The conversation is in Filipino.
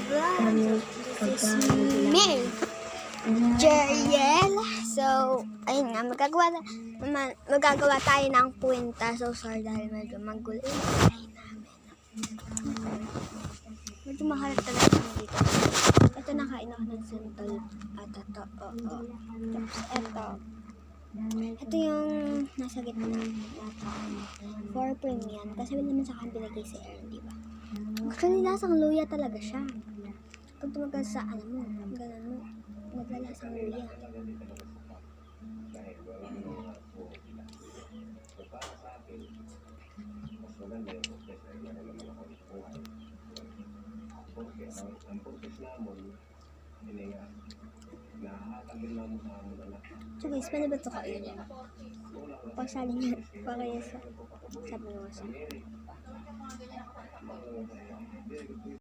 vlog. This is me, Jeriel. So, ayun nga, magagawa tayo ng puwinta. So, sorry dahil medyo magulo yung bahay namin. Medyo maharap talaga kami dito. Ito, nakain ako ng sentol at ito. Tapos ito yung nasa gitna nata. 4 premium. Kasi naman sa akin binigay si Aaron, diba? Actually, lasang luya talaga siya. Pag tumagal sa ganun mo, naglalasang luya. So guys, paano ba ito kainin? Pagsali niya, pakaya sa sabi mo sa